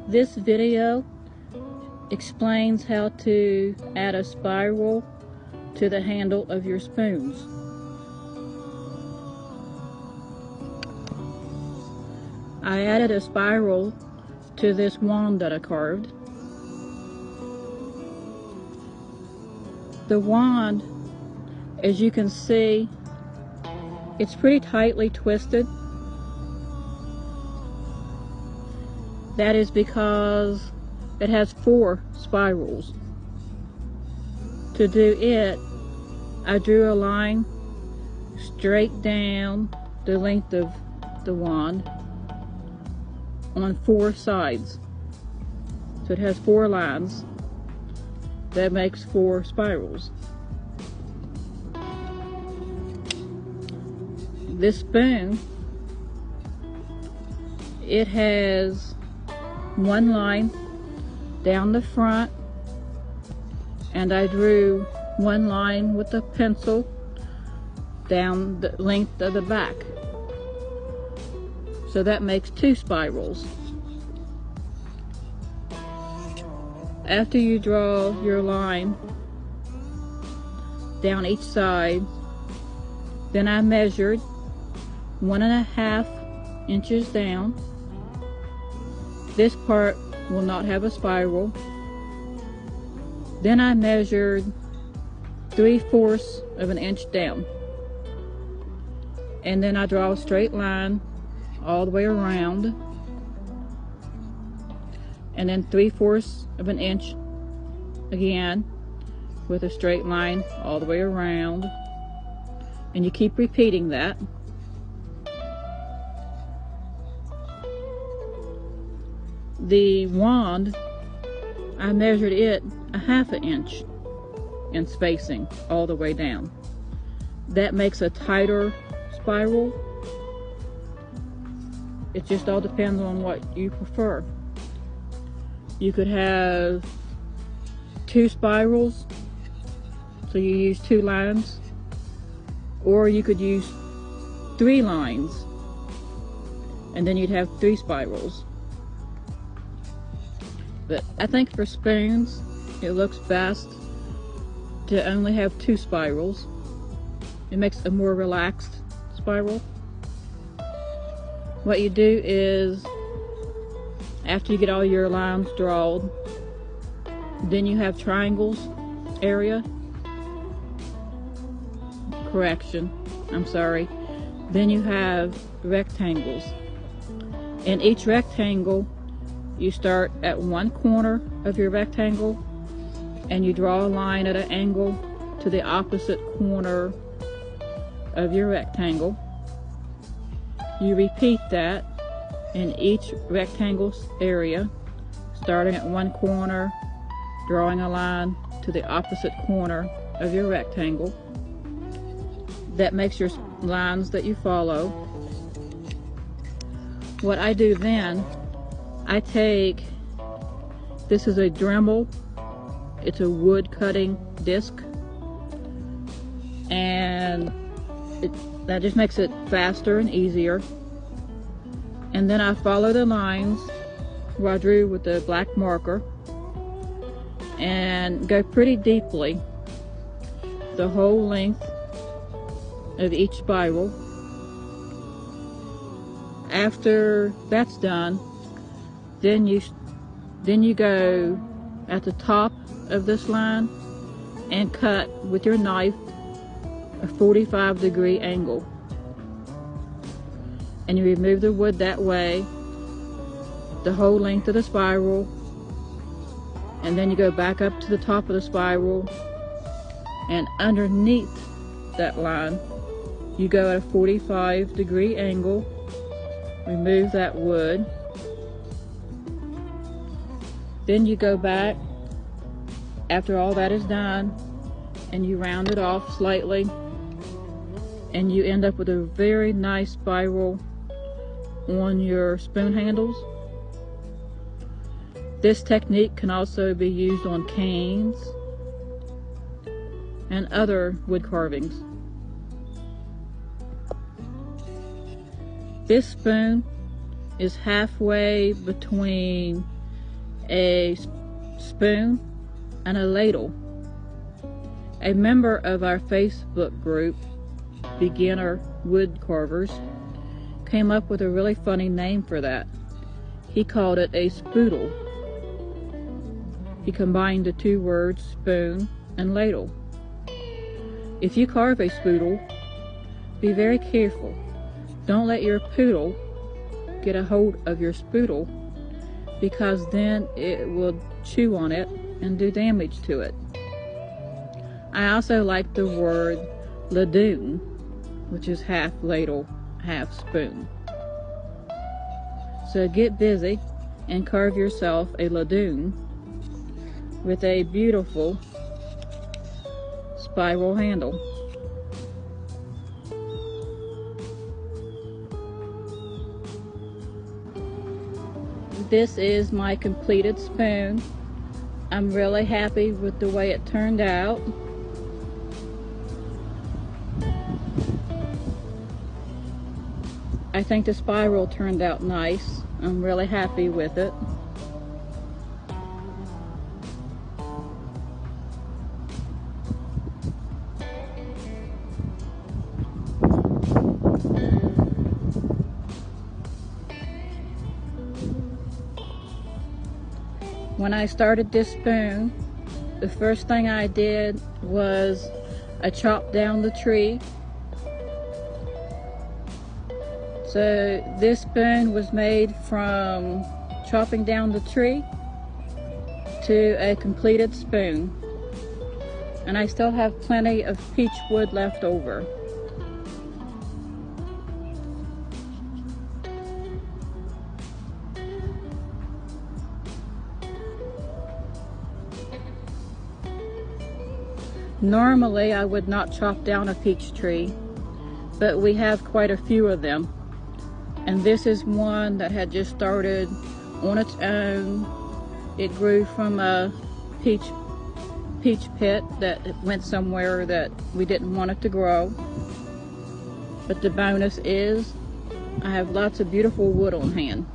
This video explains how to add a spiral to the handle of your spoons. I added a spiral to this wand that I carved. The wand, as you can see, it's pretty tightly twisted. That is because it has 4 spirals. To do it, I drew a line straight down the length of the wand on 4 sides. So it has 4 lines. That makes 4 spirals. This spoon, it has 1 line down the front, and I drew 1 line with a pencil down the length of the back. So that makes 2 spirals. After you draw your line down each side, then I measured 1.5 inches down. This part will not have a spiral. Then I measured 3/4 of an inch down. And then I draw a straight line all the way around. And then 3/4 of an inch again with a straight line all the way around. And you keep repeating that. The wand, I measured it 1/2 inch in spacing all the way down. That makes a tighter spiral. It just all depends on what you prefer. You could have 2 spirals, so you use 2 lines, or you could use 3 lines, and then you'd have 3 spirals. But I think for spoons, it looks best to only have 2 spirals. It makes a more relaxed spiral. What you do is, after you get all your lines drawn, then you have triangles area. Correction, I'm sorry. Then you have rectangles. In each rectangle, you start at one corner of your rectangle and you draw a line at an angle to the opposite corner of your rectangle. You repeat that in each rectangle area, starting at one corner, drawing a line to the opposite corner of your rectangle. That makes your lines that you follow. What I do then, I take, this is a Dremel, it's a wood cutting disc, and that just makes it faster and easier. And then I follow the lines where I drew with the black marker and go pretty deeply the whole length of each spiral. After that's done, then you go at the top of this line and cut with your knife a 45-degree angle. And you remove the wood that way, the whole length of the spiral, and then you go back up to the top of the spiral, and underneath that line, you go at a 45-degree angle, remove that wood. Then you go back after all that is done and you round it off slightly, and you end up with a very nice spiral on your spoon handles. This technique can also be used on canes and other wood carvings. This spoon is halfway between a spoon, and a ladle. A member of our Facebook group, Beginner Wood Carvers, came up with a really funny name for that. He called it a spoodle. He combined the two words spoon and ladle. If you carve a spoodle, be very careful. Don't let your poodle get a hold of your spoodle, because then it will chew on it and do damage to it. I also like the word ladoon, which is half ladle, half spoon. So get busy and carve yourself a ladoon with a beautiful spiral handle. This is my completed spoon. I'm really happy with the way it turned out. I think the spiral turned out nice. I'm really happy with it. When I started this spoon, the first thing I did was I chopped down the tree. So this spoon was made from chopping down the tree to a completed spoon. And I still have plenty of peach wood left over. Normally I would not chop down a peach tree, but we have quite a few of them. And this is one that had just started on its own. It grew from a peach pit that went somewhere that we didn't want it to grow. But the bonus is I have lots of beautiful wood on hand.